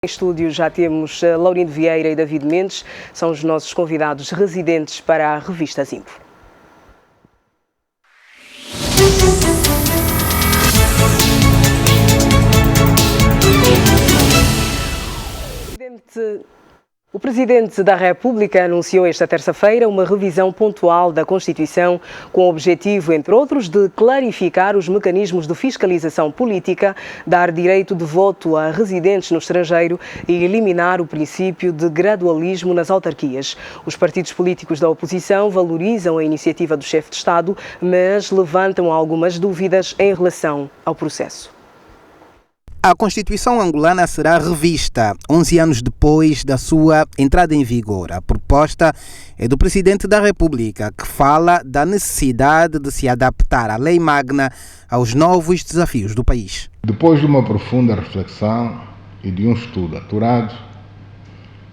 Em estúdio já temos Laurindo Vieira e David Mendes, são os nossos convidados residentes para a revista Zimbo. O Presidente da República anunciou esta terça-feira uma revisão pontual da Constituição com o objetivo, entre outros, de clarificar os mecanismos de fiscalização política, dar direito de voto a residentes no estrangeiro e eliminar o princípio de gradualismo nas autarquias. Os partidos políticos da oposição valorizam a iniciativa do chefe de Estado, mas levantam algumas dúvidas em relação ao processo. A Constituição angolana será revista 11 anos depois da sua entrada em vigor. A proposta é do Presidente da República, que fala da necessidade de se adaptar à lei magna aos novos desafios do país. Depois de uma profunda reflexão e de um estudo aturado,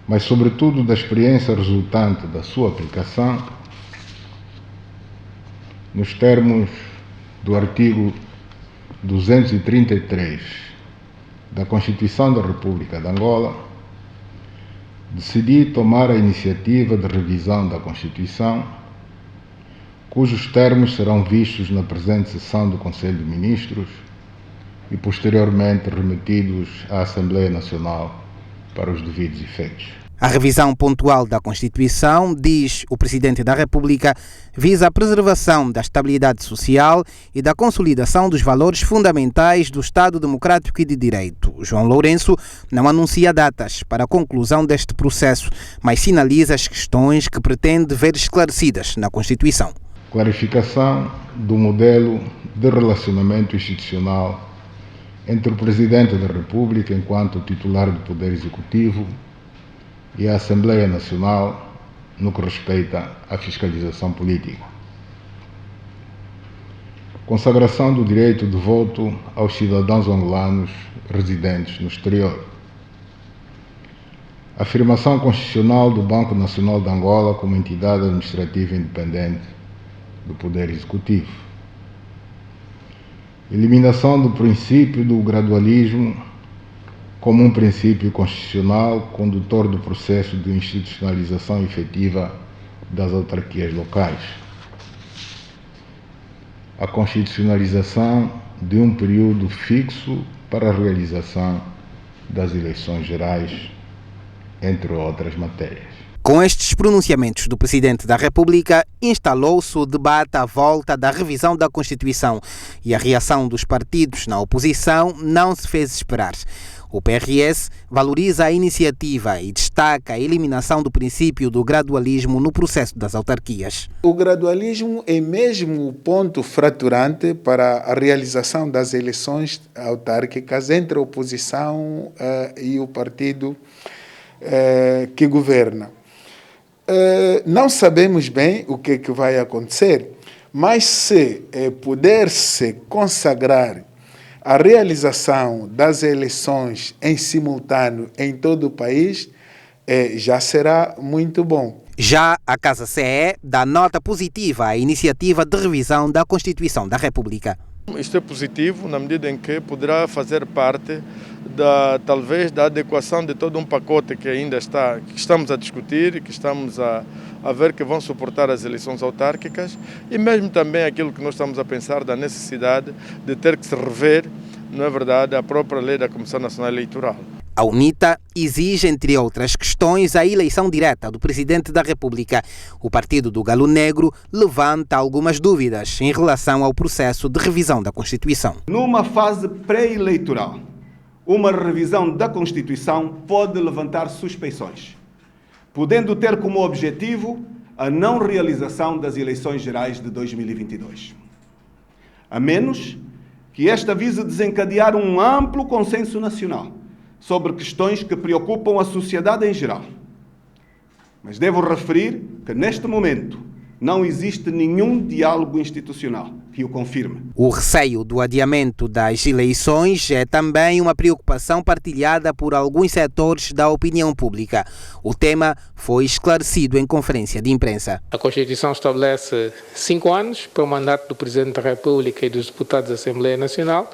mas sobretudo da experiência resultante da sua aplicação, nos termos do artigo 233 da Constituição da República de Angola, decidi tomar a iniciativa de revisão da Constituição, cujos termos serão vistos na presente sessão do Conselho de Ministros e posteriormente remetidos à Assembleia Nacional para os devidos efeitos. A revisão pontual da Constituição, diz o Presidente da República, visa a preservação da estabilidade social e da consolidação dos valores fundamentais do Estado Democrático e de Direito. João Lourenço não anuncia datas para a conclusão deste processo, mas sinaliza as questões que pretende ver esclarecidas na Constituição. Clarificação do modelo de relacionamento institucional entre o Presidente da República, enquanto titular do Poder Executivo, e a Assembleia Nacional no que respeita à fiscalização política. Consagração do direito de voto aos cidadãos angolanos residentes no exterior. Afirmação constitucional do Banco Nacional de Angola como entidade administrativa independente do Poder Executivo. Eliminação do princípio do gradualismo como um princípio constitucional condutor do processo de institucionalização efetiva das autarquias locais. A constitucionalização de um período fixo para a realização das eleições gerais, entre outras matérias. Com estes pronunciamentos do Presidente da República, instalou-se o debate à volta da revisão da Constituição e a reação dos partidos na oposição não se fez esperar. O PRS valoriza a iniciativa e destaca a eliminação do princípio do gradualismo no processo das autarquias. O gradualismo é mesmo o ponto fraturante para a realização das eleições autárquicas entre a oposição e o partido que governa. Não sabemos bem o que vai acontecer, mas se puder-se consagrar a realização das eleições em simultâneo em todo o país, já será muito bom. Já a Casa CE dá nota positiva à iniciativa de revisão da Constituição da República. Isto é positivo na medida em que poderá fazer parte talvez da adequação de todo um pacote que ainda que estamos a discutir e que estamos a ver que vão suportar as eleições autárquicas e mesmo também aquilo que nós estamos a pensar da necessidade de ter que se rever, não é verdade, a própria lei da Comissão Nacional Eleitoral. A UNITA exige, entre outras questões, a eleição direta do Presidente da República. O Partido do Galo Negro levanta algumas dúvidas em relação ao processo de revisão da Constituição. Numa fase pré-eleitoral, uma revisão da Constituição pode levantar suspeições, podendo ter como objetivo a não realização das eleições gerais de 2022. A menos que esta vise desencadear um amplo consenso nacional sobre questões que preocupam a sociedade em geral. Mas devo referir que, neste momento, não existe nenhum diálogo institucional que o confirme. O receio do adiamento das eleições é também uma preocupação partilhada por alguns setores da opinião pública. O tema foi esclarecido em conferência de imprensa. A Constituição estabelece 5 anos para o mandato do Presidente da República e dos deputados da Assembleia Nacional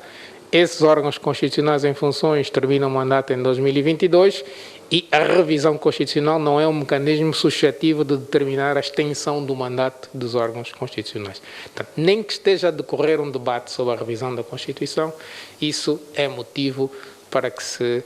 esses órgãos constitucionais em funções terminam o mandato em 2022 e a revisão constitucional não é um mecanismo suscetível de determinar a extensão do mandato dos órgãos constitucionais. Portanto, nem que esteja a decorrer um debate sobre a revisão da Constituição, isso é motivo para que se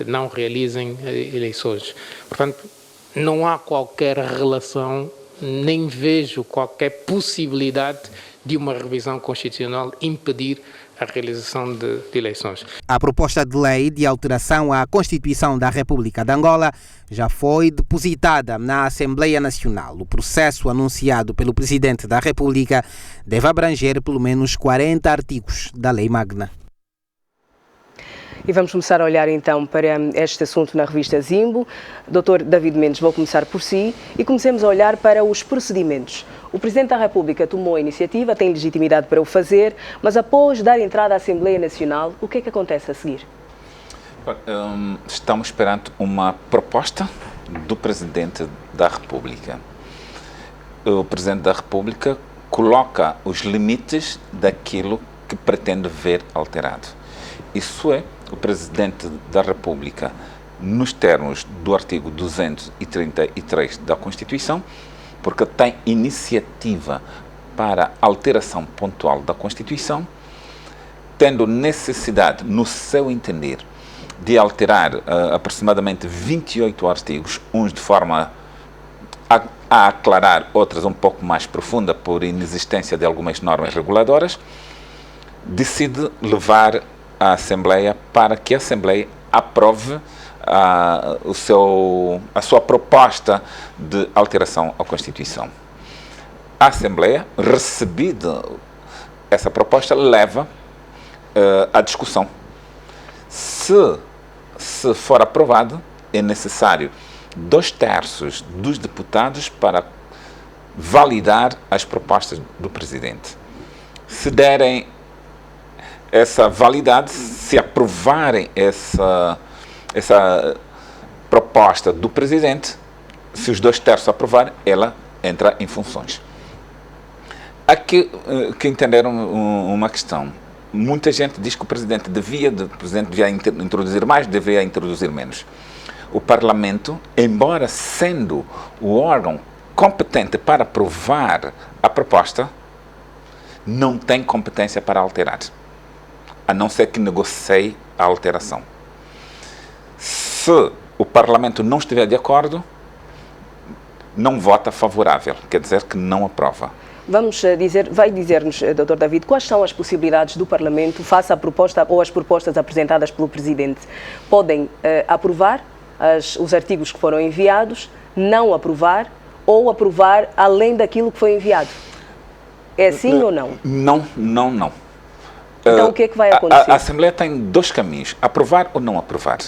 não realizem eleições. Portanto, não há qualquer relação, nem vejo qualquer possibilidade de uma revisão constitucional impedir a realização de eleições. A proposta de lei de alteração à Constituição da República de Angola já foi depositada na Assembleia Nacional. O processo anunciado pelo Presidente da República deve abranger pelo menos 40 artigos da Lei Magna. E vamos começar a olhar então para este assunto na revista Zimbo. Dr. David Mendes, vou começar por si e comecemos a olhar para os procedimentos. O Presidente da República tomou a iniciativa, tem legitimidade para o fazer, mas após dar entrada à Assembleia Nacional, o que é que acontece a seguir? Estamos perante uma proposta do Presidente da República. O Presidente da República coloca os limites daquilo que pretende ver alterado. Isso é, o Presidente da República, nos termos do artigo 233 da Constituição, porque tem iniciativa para alteração pontual da Constituição, tendo necessidade, no seu entender, de alterar aproximadamente 28 artigos, uns de forma a aclarar, outras um pouco mais profunda por inexistência de algumas normas reguladoras, decide levar à Assembleia para que a Assembleia aprove a sua proposta de alteração à Constituição. A Assembleia, recebida essa proposta, leva à discussão. Se for aprovado, é necessário 2/3 dos deputados para validar as propostas do Presidente. Se derem essa validade, se aprovarem essa proposta do Presidente, se os 2/3 aprovarem, ela entra em funções. Aqui que entenderam uma questão. Muita gente diz que o Presidente devia introduzir mais, devia introduzir menos. O Parlamento, embora sendo o órgão competente para aprovar a proposta, não tem competência para alterar, a não ser que negocie a alteração. Se o Parlamento não estiver de acordo, não vota favorável, quer dizer que não aprova. Vai dizer-nos, Dr. David, quais são as possibilidades do Parlamento face à proposta ou às propostas apresentadas pelo Presidente? Podem aprovar os artigos que foram enviados, não aprovar ou aprovar além daquilo que foi enviado? É sim ou não? Não. Então o que é que vai acontecer? A Assembleia tem 2 caminhos, aprovar ou não aprovar.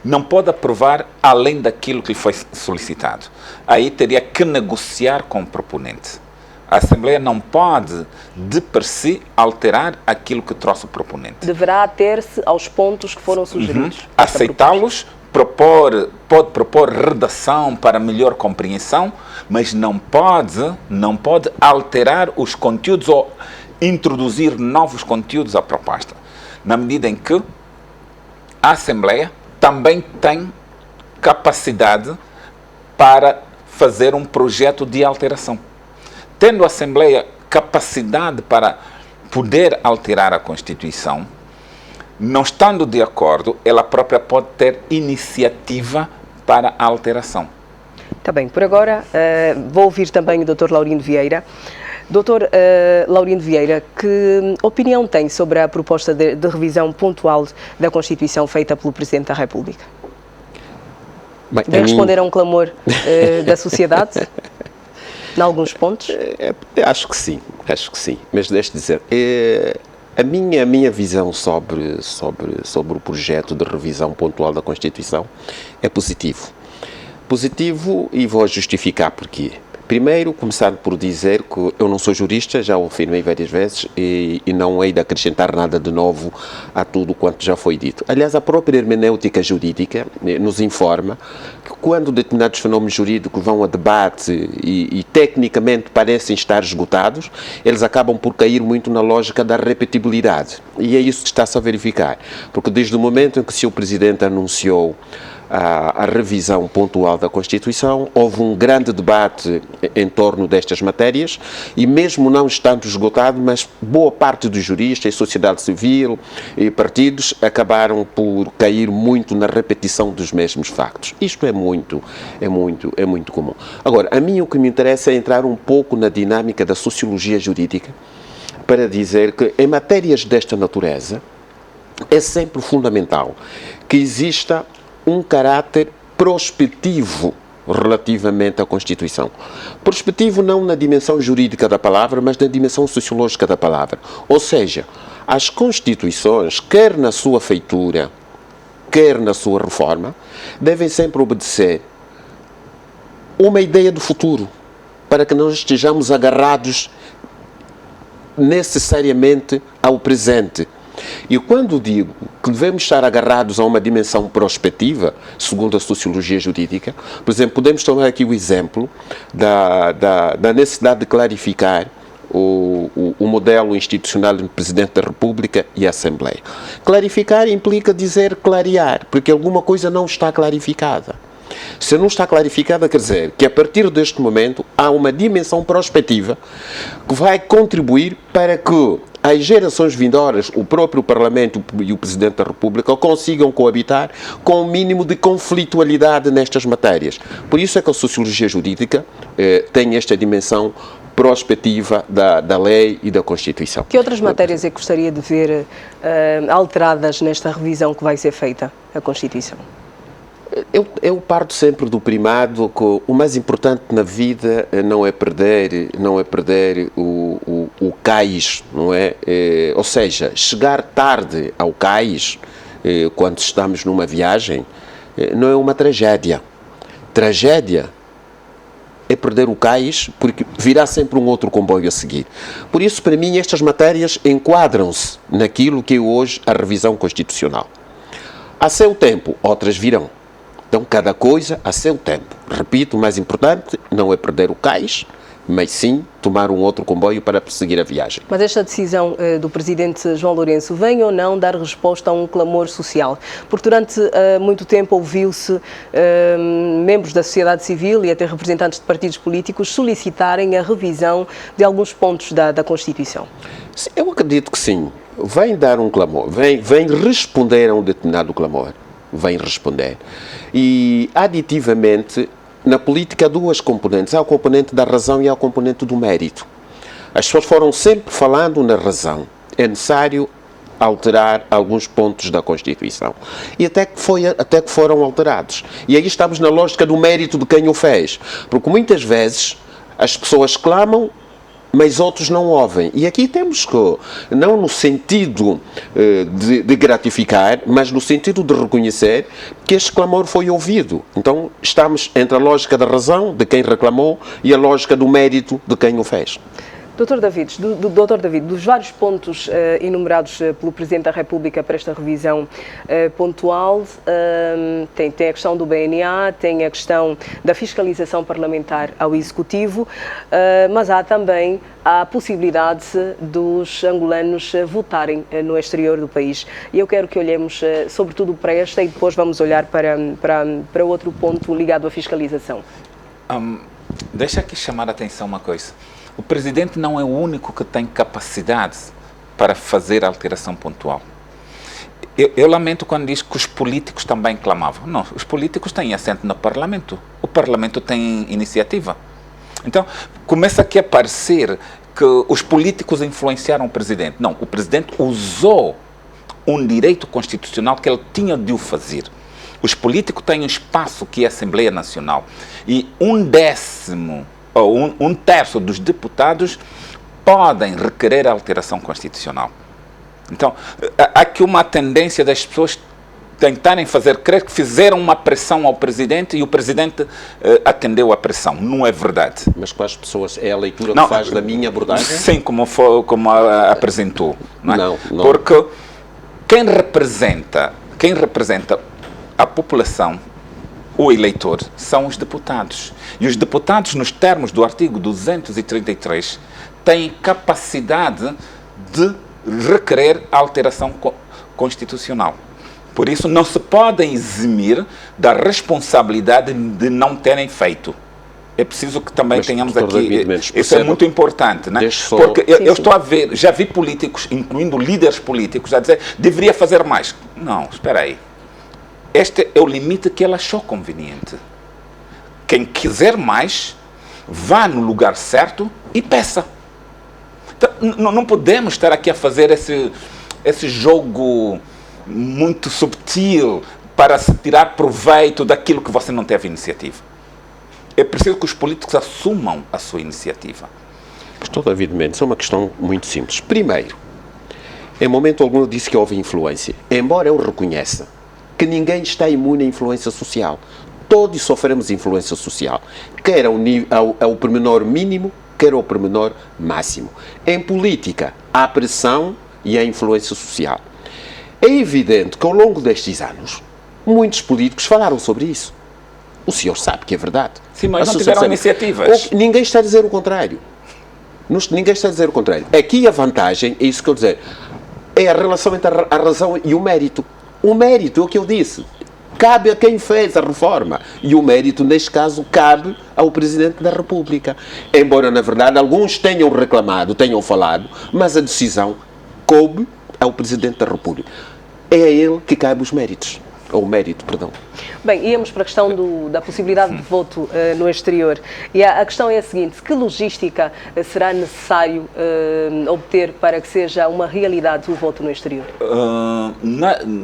Não pode aprovar além daquilo que lhe foi solicitado. Aí teria que negociar com o proponente. A Assembleia não pode, de per si, alterar aquilo que trouxe o proponente. Deverá ater-se aos pontos que foram sugeridos. Aceitá-los, pode propor redação para melhor compreensão, mas não pode alterar os conteúdos ou introduzir novos conteúdos à proposta. Na medida em que a Assembleia também tem capacidade para fazer um projeto de alteração. Tendo a Assembleia capacidade para poder alterar a Constituição, não estando de acordo, ela própria pode ter iniciativa para a alteração. Está bem, por agora vou ouvir também o Dr. Laurindo Vieira. Dr. Laurindo Vieira, que opinião tem sobre a proposta de revisão pontual da Constituição feita pelo Presidente da República? Bem, Vem responder a um clamor da sociedade? Em alguns pontos? Acho que sim. Mas deixe-me dizer, a minha visão sobre o projeto de revisão pontual da Constituição é positivo. Positivo, e vou justificar porquê. Primeiro, começando por dizer que eu não sou jurista, já o afirmei várias vezes, e não hei de acrescentar nada de novo a tudo quanto já foi dito. Aliás, a própria hermenêutica jurídica nos informa que quando determinados fenómenos jurídicos vão a debate e tecnicamente parecem estar esgotados, eles acabam por cair muito na lógica da repetibilidade. E é isso que está-se a verificar. Porque desde o momento em que o Sr. Presidente anunciou a revisão pontual da Constituição, houve um grande debate em torno destas matérias e mesmo não estando esgotado, mas boa parte dos juristas, sociedade civil e partidos acabaram por cair muito na repetição dos mesmos factos. Isto é muito comum. Agora, a mim o que me interessa é entrar um pouco na dinâmica da sociologia jurídica para dizer que em matérias desta natureza é sempre fundamental que exista um caráter prospectivo relativamente à Constituição. Prospectivo não na dimensão jurídica da palavra, mas na dimensão sociológica da palavra. Ou seja, as Constituições, quer na sua feitura, quer na sua reforma, devem sempre obedecer uma ideia do futuro, para que não estejamos agarrados necessariamente ao presente. E quando digo que devemos estar agarrados a uma dimensão prospectiva, segundo a sociologia jurídica, por exemplo, podemos tomar aqui o exemplo da necessidade de clarificar o modelo institucional do Presidente da República e a Assembleia. Clarificar implica dizer clarear, porque alguma coisa não está clarificada. Se não está clarificada, quer dizer que a partir deste momento há uma dimensão prospectiva que vai contribuir para que as gerações vindouras, o próprio Parlamento e o Presidente da República consigam coabitar com o mínimo de conflitualidade nestas matérias. Por isso é que a sociologia jurídica tem esta dimensão prospectiva da lei e da Constituição. Que outras matérias é que gostaria de ver alteradas nesta revisão que vai ser feita à Constituição? Eu parto sempre do primado que o mais importante na vida não é perder o cais, não é? Ou seja, chegar tarde ao cais, quando estamos numa viagem, não é uma tragédia. Tragédia é perder o cais, porque virá sempre um outro comboio a seguir. Por isso, para mim, estas matérias enquadram-se naquilo que é hoje a revisão constitucional. A seu tempo, outras virão. Então, cada coisa a seu tempo. Repito, o mais importante não é perder o cais, mas sim tomar um outro comboio para prosseguir a viagem. Mas esta decisão do Presidente João Lourenço vem ou não dar resposta a um clamor social? Porque durante muito tempo ouviu-se membros da sociedade civil e até representantes de partidos políticos solicitarem a revisão de alguns pontos da Constituição. Eu acredito que sim. Vem dar um clamor, vem responder a um determinado clamor. Vem responder. E, aditivamente, na política há duas componentes. Há a componente da razão e há a componente do mérito. As pessoas foram sempre falando na razão. É necessário alterar alguns pontos da Constituição. E até que foram alterados. E aí estamos na lógica do mérito de quem o fez. Porque muitas vezes as pessoas clamam, mas outros não ouvem. E aqui temos que, não no sentido de gratificar, mas no sentido de reconhecer que este clamor foi ouvido. Então, estamos entre a lógica da razão, de quem reclamou, e a lógica do mérito de quem o fez. Dr. David, dos vários pontos enumerados pelo Presidente da República para esta revisão pontual, tem a questão do BNA, tem a questão da fiscalização parlamentar ao Executivo, mas há também a possibilidade dos angolanos votarem no exterior do país. E eu quero que olhemos sobretudo para esta e depois vamos olhar para outro ponto ligado à fiscalização. Deixa aqui chamar a atenção uma coisa. O Presidente não é o único que tem capacidade para fazer alteração pontual. Eu lamento quando diz que os políticos também clamavam. Não, os políticos têm assento no Parlamento. O Parlamento tem iniciativa. Então, começa aqui a parecer que os políticos influenciaram o Presidente. Não, o Presidente usou um direito constitucional que ele tinha de o fazer. Os políticos têm um espaço que é a Assembleia Nacional. E 1/10 ou um terço dos deputados podem requerer a alteração constitucional. Então, há aqui uma tendência das pessoas tentarem fazer crer que fizeram uma pressão ao presidente e o presidente atendeu à pressão. Não é verdade. Mas quais pessoas é a leitura que faz da minha abordagem? Sim, como apresentou. Não é? Não. Porque quem representa a população, o eleitor, são os deputados. E os deputados, nos termos do artigo 233, têm capacidade de requerer a alteração constitucional. Por isso, não se podem eximir da responsabilidade de não terem feito. É preciso que também tenhamos aqui... Isso é muito importante, né? Porque eu estou a ver, já vi políticos, incluindo líderes políticos, a dizer deveria fazer mais. Não, espera aí. Este é o limite que ele achou conveniente. Quem quiser mais, vá no lugar certo e peça. Então, não podemos estar aqui a fazer esse jogo muito subtil para se tirar proveito daquilo que você não teve iniciativa. É preciso que os políticos assumam a sua iniciativa. Pastor David Mendes, é uma questão muito simples. Primeiro, em momento algum eu disse que houve influência, embora eu reconheça que ninguém está imune à influência social. Todos sofremos influência social, quer ao pormenor mínimo, quer ao pormenor máximo. Em política, há pressão e há influência social. É evidente que ao longo destes anos, muitos políticos falaram sobre isso. O senhor sabe que é verdade. Sim, mas não tiveram iniciativas. Ninguém está a dizer o contrário. Ninguém está a dizer o contrário. Aqui a vantagem, é isso que eu dizer, é a relação entre a razão e o mérito. O mérito é o que eu disse. Cabe a quem fez a reforma. E o mérito, neste caso, cabe ao Presidente da República. Embora, na verdade, alguns tenham reclamado, tenham falado, mas a decisão coube ao Presidente da República. É a ele que cabe os méritos. Ou o mérito, perdão. Bem, íamos para a questão da possibilidade de voto no exterior. E a questão é a seguinte: que logística será necessário obter para que seja uma realidade o voto no exterior?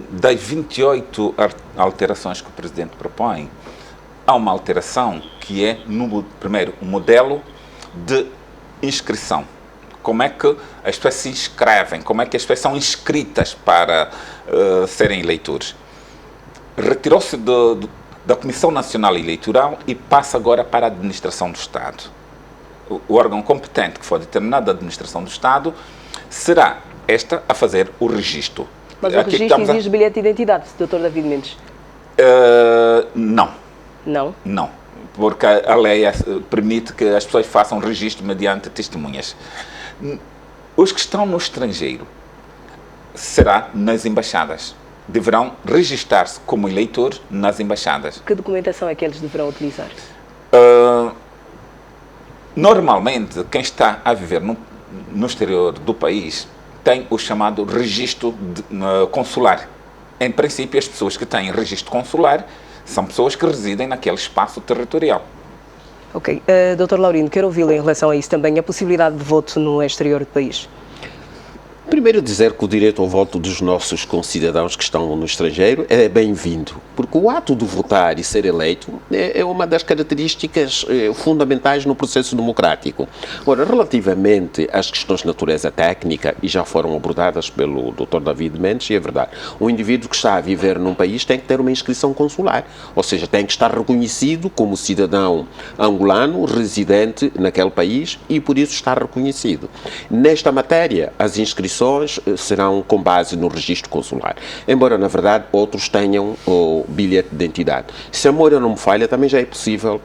Das 28 alterações que o Presidente propõe, há uma alteração que é, primeiro, o modelo de inscrição. Como é que as pessoas se inscrevem, como é que as pessoas são inscritas para serem eleitores. Retirou-se da Comissão Nacional Eleitoral e passa agora para a Administração do Estado. O órgão competente que for determinado da Administração do Estado será esta a fazer o registro. Mas o registro exige bilhete de identidade, Dr. David Mendes? Não. Não? Não, porque a lei permite que as pessoas façam registro mediante testemunhas. Os que estão no estrangeiro será nas embaixadas. Deverão registar-se como eleitor nas embaixadas. Que documentação é que eles deverão utilizar? Normalmente, quem está a viver no exterior do país tem o chamado registro consular. Em princípio, as pessoas que têm registro consular são pessoas que residem naquele espaço territorial. Ok. Dr. Laurindo, quero ouvi-lo em relação a isso também, a possibilidade de voto no exterior do país. Primeiro dizer que o direito ao voto dos nossos concidadãos que estão no estrangeiro é bem-vindo, porque o ato de votar e ser eleito é uma das características fundamentais no processo democrático. Ora, relativamente às questões de natureza técnica, e já foram abordadas pelo Dr. David Mendes, e é verdade, o indivíduo que está a viver num país tem que ter uma inscrição consular, ou seja, tem que estar reconhecido como cidadão angolano, residente naquele país, e por isso está reconhecido. Nesta matéria, as inscrições serão com base no registro consular, embora na verdade outros tenham o bilhete de identidade. Se a memória não me falha, também já é possível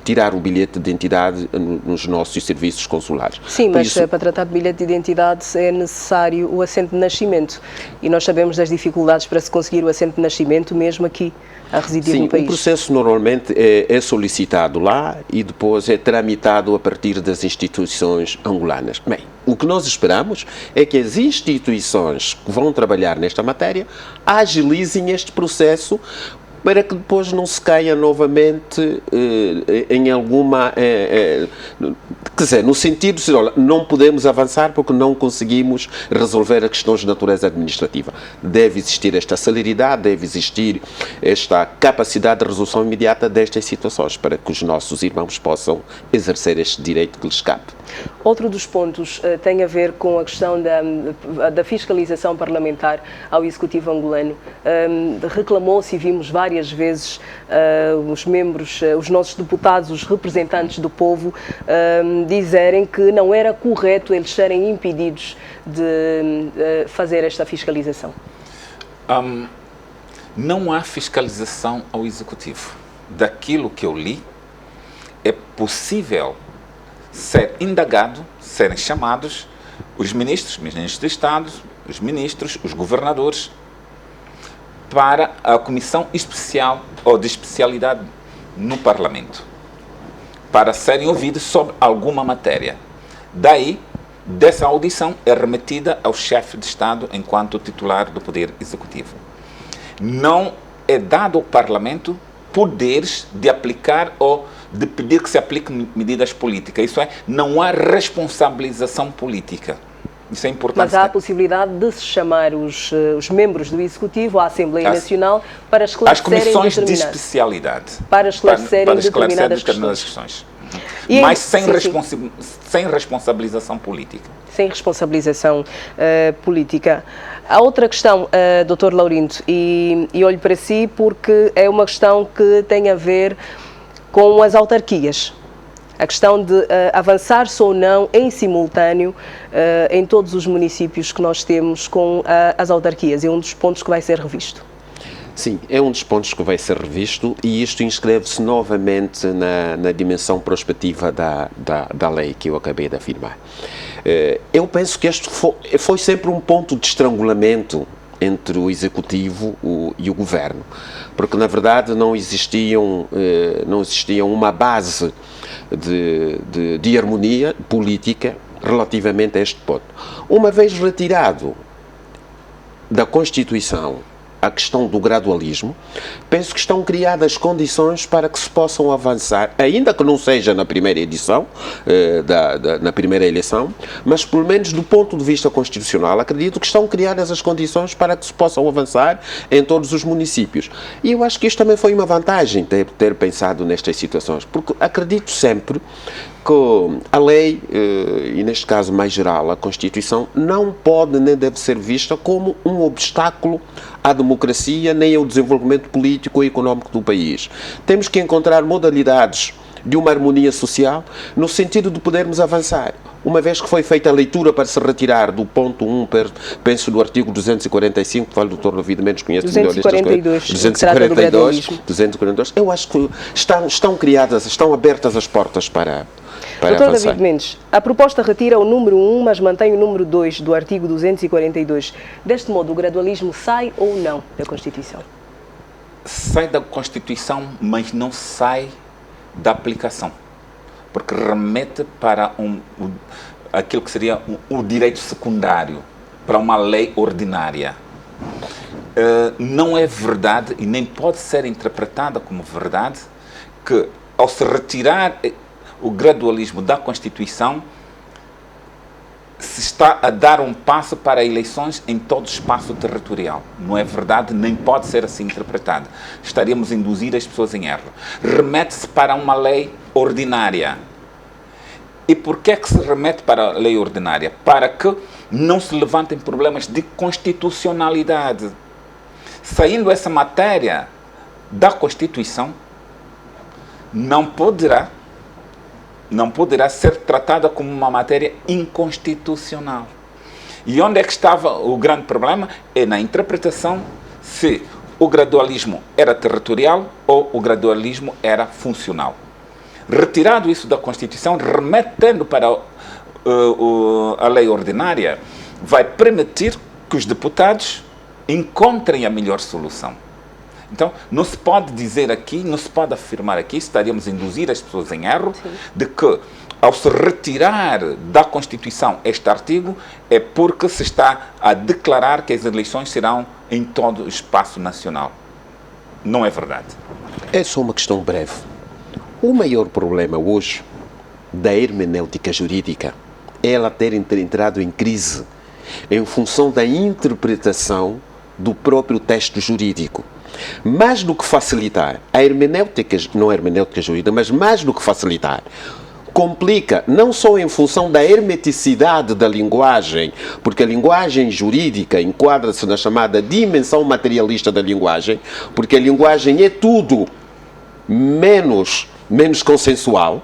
tirar o bilhete de identidade nos nossos serviços consulares. Sim, mas para tratar de bilhete de identidade é necessário o assento de nascimento, e nós sabemos das dificuldades para se conseguir o assento de nascimento mesmo aqui a residir no país. Sim, o processo normalmente é solicitado lá e depois é tramitado a partir das instituições angolanas. Bem, o que nós esperamos é que as instituições que vão trabalhar nesta matéria agilizem este processo para que depois não se caia novamente em alguma Quer dizer, no sentido de olha, não podemos avançar porque não conseguimos resolver as questões de natureza administrativa. Deve existir esta celeridade, deve existir esta capacidade de resolução imediata destas situações para que os nossos irmãos possam exercer este direito que lhes cabe. Outro dos pontos tem a ver com a questão da fiscalização parlamentar ao Executivo angolano. Reclamou-se e vimos várias vezes os membros, os nossos deputados, os representantes do povo, dizerem que não era correto eles serem impedidos de fazer esta fiscalização. Não há fiscalização ao Executivo. Daquilo que eu li, é possível ser indagado, serem chamados os ministros de Estado, os ministros, os governadores, para a comissão especial ou de especialidade no Parlamento, para serem ouvidos sobre alguma matéria. Daí, dessa audição é remetida ao chefe de Estado enquanto titular do Poder Executivo. Não é dado ao Parlamento poderes de aplicar ou de pedir que se apliquem medidas políticas. Isso é, não há responsabilização política. Isso é importante. Mas há a possibilidade de se chamar os membros do Executivo à Assembleia Nacional para esclarecerem as comissões de especialidade. Para esclarecerem determinadas questões. Mas sem responsabilização política. Sem responsabilização política. A outra questão, Dr. Laurindo, e olho para si porque é uma questão que tem a ver com as autarquias. A questão de avançar-se ou não em simultâneo em todos os municípios que nós temos com as autarquias. É um dos pontos que vai ser revisto. Sim, é um dos pontos que vai ser revisto e isto inscreve-se novamente na dimensão prospectiva da lei que eu acabei de afirmar. Eu penso que este foi sempre um ponto de estrangulamento entre o Executivo e o Governo, porque na verdade não existia uma base de harmonia política relativamente a este ponto. Uma vez retirado da Constituição a questão do gradualismo, penso que estão criadas condições para que se possam avançar, ainda que não seja na primeira edição, na primeira eleição, mas pelo menos do ponto de vista constitucional, acredito que estão criadas as condições para que se possam avançar em todos os municípios. E eu acho que isto também foi uma vantagem ter pensado nestas situações, porque acredito sempre que a lei, e neste caso mais geral, a Constituição, não pode nem deve ser vista como um obstáculo à democracia nem ao desenvolvimento político e económico do país. Temos que encontrar modalidades de uma harmonia social no sentido de podermos avançar. Uma vez que foi feita a leitura para se retirar do ponto 1, penso do artigo 245, que o Dr. David Mendes conhece melhor estas coisas. 242, eu acho que estão criadas, estão abertas as portas para Dr. David Mendes, a proposta retira o número 1, mas mantém o número 2 do artigo 242. Deste modo, o gradualismo sai ou não da Constituição? Sai da Constituição, mas não sai da aplicação, porque remete para aquilo que seria o direito secundário, para uma lei ordinária. Não é verdade e nem pode ser interpretada como verdade que, ao se retirar o gradualismo da Constituição, se está a dar um passo para eleições em todo o espaço territorial. Não é verdade, nem pode ser assim interpretado. Estaríamos a induzir as pessoas em erro. Remete-se para uma lei ordinária. E por que é que se remete para a lei ordinária? Para que não se levantem problemas de constitucionalidade. Saindo essa matéria da Constituição, não poderá ser tratada como uma matéria inconstitucional. E onde é que estava o grande problema? É na interpretação se o gradualismo era territorial ou o gradualismo era funcional. Retirado isso da Constituição, remetendo para a lei ordinária, vai permitir que os deputados encontrem a melhor solução. Então, não se pode dizer aqui, não se pode afirmar aqui, estaríamos a induzir as pessoas em erro, de que, ao se retirar da Constituição este artigo, é porque se está a declarar que as eleições serão em todo o espaço nacional. Não é verdade. É só uma questão breve. O maior problema hoje da hermenêutica jurídica, ela ter entrado em crise em função da interpretação do próprio texto jurídico. Mais do que facilitar, a hermenêutica, não a hermenêutica jurídica, mas mais do que facilitar, complica não só em função da hermeticidade da linguagem, porque a linguagem jurídica enquadra-se na chamada dimensão materialista da linguagem, porque a linguagem é tudo menos consensual.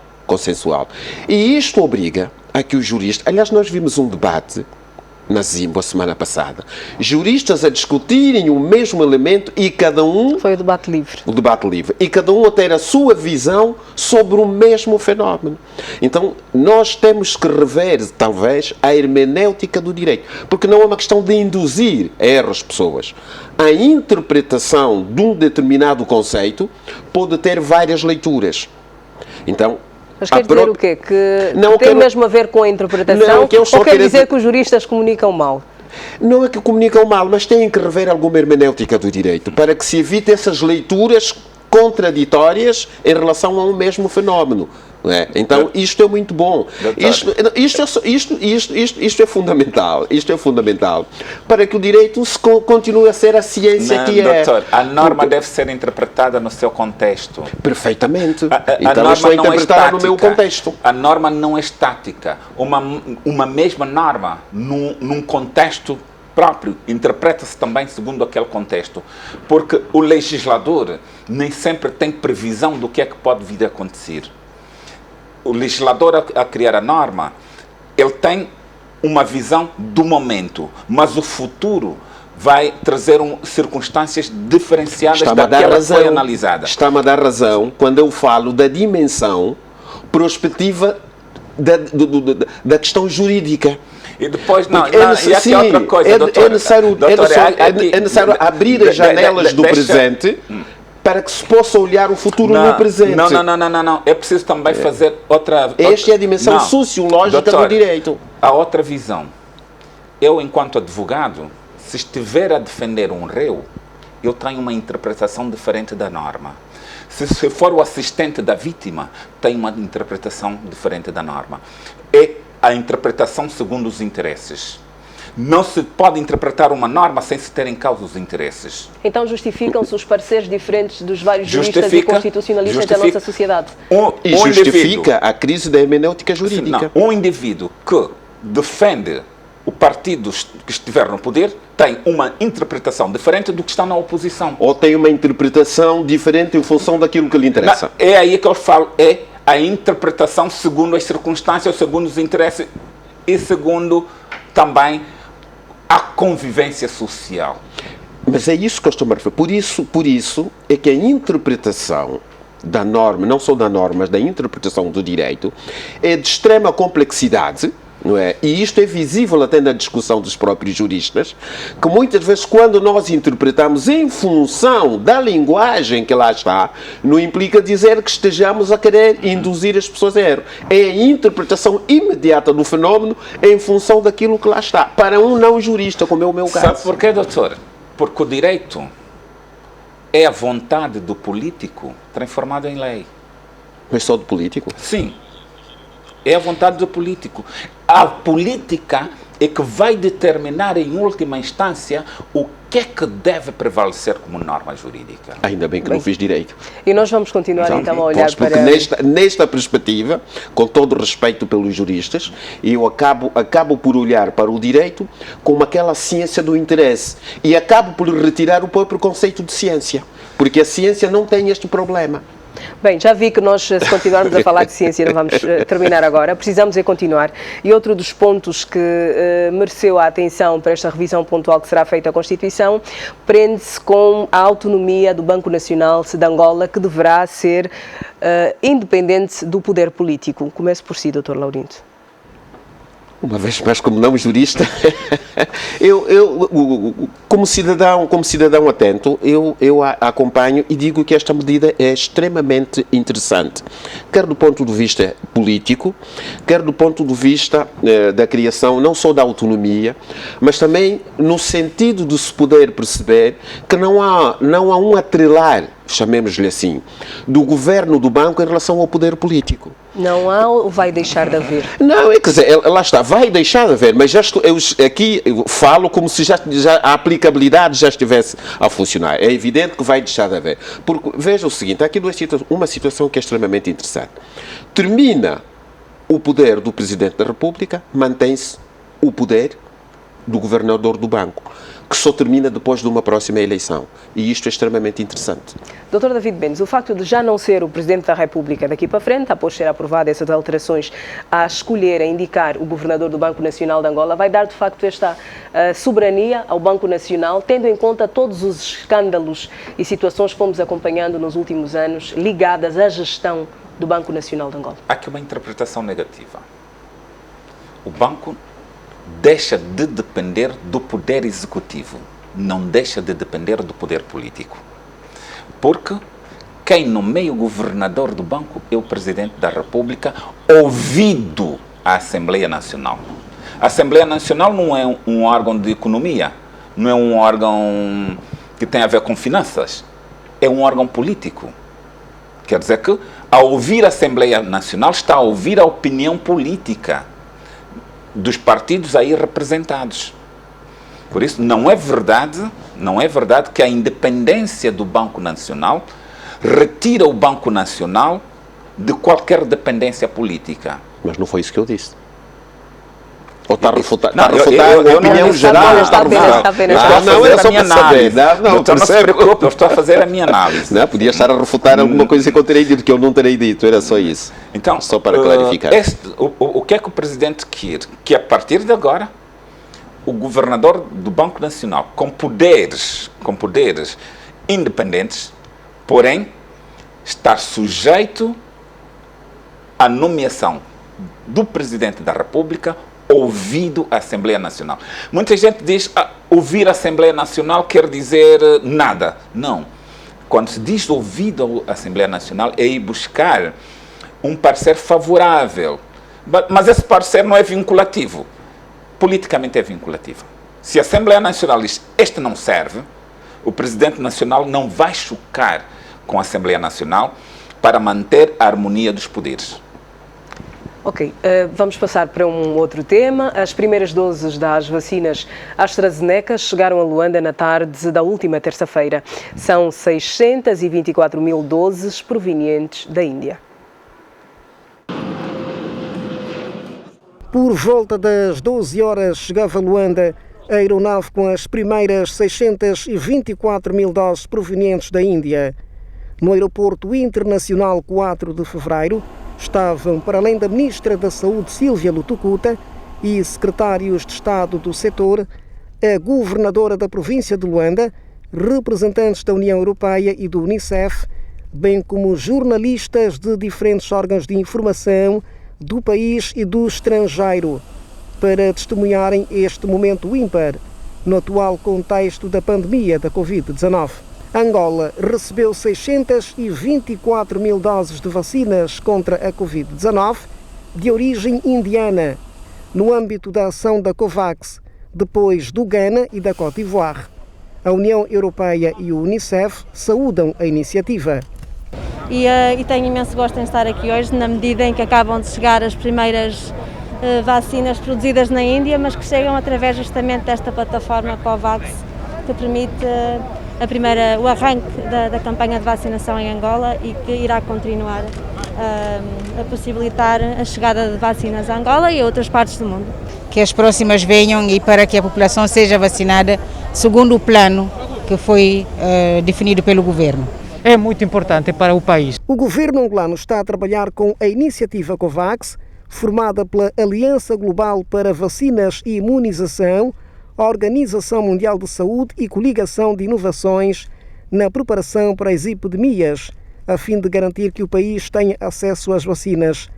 E isto obriga a que os juristas... Aliás, nós vimos um debate na Zimbo a semana passada. Juristas a discutirem o mesmo elemento e cada um... Foi o debate livre. O debate livre. E cada um a ter a sua visão sobre o mesmo fenómeno. Então, nós temos que rever, talvez, a hermenêutica do direito. Porque não é uma questão de induzir a erro as pessoas. A interpretação de um determinado conceito pode ter várias leituras. Então... Mas quer dizer o quê? Que não, tem mesmo a ver com a interpretação? Ou quer dizer que os juristas comunicam mal? Não é que comunicam mal, mas têm que rever alguma hermenêutica do direito para que se evite essas leituras contraditórias em relação a um mesmo fenómeno. Não é? Então, isto é muito bom. Isto é fundamental. Isto é fundamental para que o direito continue a ser a ciência que é. Doutor, a norma deve ser interpretada no seu contexto. Perfeitamente. Então, eu estou interpretada no meu contexto. A norma não é estática. Uma mesma norma, num contexto próprio, interpreta-se também segundo aquele contexto. Porque o legislador nem sempre tem previsão do que é que pode vir a acontecer. O legislador, a criar a norma, ele tem uma visão do momento, mas o futuro vai trazer circunstâncias diferenciadas daquela que foi analisada. Está-me a dar razão quando eu falo da dimensão prospectiva da questão jurídica. E depois, e aqui outra coisa, doutor, é necessário abrir as janelas do presente para que se possa olhar o futuro no presente. Não. É preciso também fazer outra... Esta é a dimensão sociológica do direito. A outra visão. Eu, enquanto advogado, se estiver a defender um réu, eu tenho uma interpretação diferente da norma. Se for o assistente da vítima, tem uma interpretação diferente da norma. É a interpretação segundo os interesses. Não se pode interpretar uma norma sem se ter em causa os interesses. Então justificam-se os pareceres diferentes dos vários juristas e constitucionalistas da nossa sociedade? Justifica a crise da hermenêutica jurídica. Um indivíduo que defende o partido que estiver no poder tem uma interpretação diferente do que está na oposição. Ou tem uma interpretação diferente em função daquilo que lhe interessa. É aí que eu falo, é a interpretação segundo as circunstâncias, segundo os interesses e segundo também a convivência social. Mas é isso que eu estou a referir. Por isso é que a interpretação da norma, não só da norma, mas da interpretação do direito, é de extrema complexidade, não é? E isto é visível até na discussão dos próprios juristas, que muitas vezes quando nós interpretamos em função da linguagem que lá está, não implica dizer que estejamos a querer induzir as pessoas a erro. É a interpretação imediata do fenómeno em função daquilo que lá está. Para um não jurista, como é o meu caso. Sabe porquê, doutor? Porque o direito é a vontade do político transformada em lei. Mas só do político? Sim. É a vontade do político. A política é que vai determinar em última instância o que é que deve prevalecer como norma jurídica. Ainda bem que não fiz direito. E nós vamos continuar então a olhar porque para... Nesta perspectiva, com todo o respeito pelos juristas, eu acabo por olhar para o direito como aquela ciência do interesse e acabo por retirar o próprio conceito de ciência, porque a ciência não tem este problema. Bem, já vi que nós, se continuarmos a falar de ciência, não vamos terminar agora, precisamos é continuar. E outro dos pontos que mereceu a atenção para esta revisão pontual que será feita à Constituição prende-se com a autonomia do Banco Nacional de Angola, que deverá ser independente do poder político. Comece por si, Dr. Laurindo. Uma vez mais, como não jurista, como cidadão atento, eu a acompanho e digo que esta medida é extremamente interessante, quer do ponto de vista político, quer do ponto de vista da criação, não só da autonomia, mas também no sentido de se poder perceber que não há um atrelar, chamemos-lhe assim, do governo do banco em relação ao poder político. Não há ou vai deixar de haver? Não, quer dizer, lá está, vai deixar de haver, mas eu aqui falo como se já a aplicabilidade já estivesse a funcionar. É evidente que vai deixar de haver. Porque, veja o seguinte, há aqui uma situação que é extremamente interessante. Termina o poder do Presidente da República, mantém-se o poder do Governador do Banco, que só termina depois de uma próxima eleição. E isto é extremamente interessante. Dr. David Mendes, o facto de já não ser o Presidente da República daqui para frente, após ser aprovadas essas alterações, a escolher, a indicar o Governador do Banco Nacional de Angola, vai dar de facto esta soberania ao Banco Nacional, tendo em conta todos os escândalos e situações que fomos acompanhando nos últimos anos ligadas à gestão do Banco Nacional de Angola? Há aqui uma interpretação negativa. O banco deixa de depender do poder executivo, não deixa de depender do poder político. Porque quem nomeia o governador do banco é o Presidente da República, ouvido a Assembleia Nacional. A Assembleia Nacional não é um órgão de economia, não é um órgão que tem a ver com finanças, é um órgão político. Quer dizer que, ao ouvir a Assembleia Nacional, está a ouvir a opinião política dos partidos aí representados. Por isso, não é verdade que a independência do Banco Nacional retira o Banco Nacional de qualquer dependência política. Mas não foi isso que eu disse. Ou está a refutar, a opinião geral? Não, é só para saber. Não se preocupe, eu estou a fazer a minha análise. Não, podia estar a refutar alguma coisa que eu terei dito, que eu não terei dito, era só isso. Então, só para clarificar. O que é que o Presidente quer? Que a partir de agora, o Governador do Banco Nacional, com poderes independentes, porém, estar sujeito à nomeação do Presidente da República, ouvido a Assembleia Nacional. Muita gente diz, ouvir a Assembleia Nacional quer dizer nada. Não. Quando se diz ouvido a Assembleia Nacional, é ir buscar um parecer favorável. Mas esse parecer não é vinculativo. Politicamente é vinculativo. Se a Assembleia Nacional diz, este não serve, o Presidente Nacional não vai chocar com a Assembleia Nacional para manter a harmonia dos poderes. Ok, vamos passar para um outro tema. As primeiras doses das vacinas AstraZeneca chegaram a Luanda na tarde da última terça-feira. São 624 mil doses provenientes da Índia. Por volta das 12 horas chegava a Luanda a aeronave com as primeiras 624 mil doses provenientes da Índia. No aeroporto internacional 4 de fevereiro, estavam, para além da Ministra da Saúde, Sílvia Lutucuta, e secretários de Estado do setor, a Governadora da província de Luanda, representantes da União Europeia e do Unicef, bem como jornalistas de diferentes órgãos de informação do país e do estrangeiro, para testemunharem este momento ímpar no atual contexto da pandemia da Covid-19. Angola recebeu 624 mil doses de vacinas contra a Covid-19 de origem indiana, no âmbito da ação da COVAX, depois do Ghana e da Côte d'Ivoire. A União Europeia e o Unicef saúdam a iniciativa. E tenho imenso gosto em estar aqui hoje, na medida em que acabam de chegar as primeiras vacinas produzidas na Índia, mas que chegam através justamente desta plataforma COVAX, que permite o arranque da campanha de vacinação em Angola e que irá continuar a possibilitar a chegada de vacinas a Angola e a outras partes do mundo. Que as próximas venham e para que a população seja vacinada segundo o plano que foi definido pelo Governo. É muito importante para o país. O Governo angolano está a trabalhar com a iniciativa COVAX, formada pela Aliança Global para Vacinas e Imunização, a Organização Mundial de Saúde e Coligação de Inovações na preparação para as epidemias, a fim de garantir que o país tenha acesso às vacinas.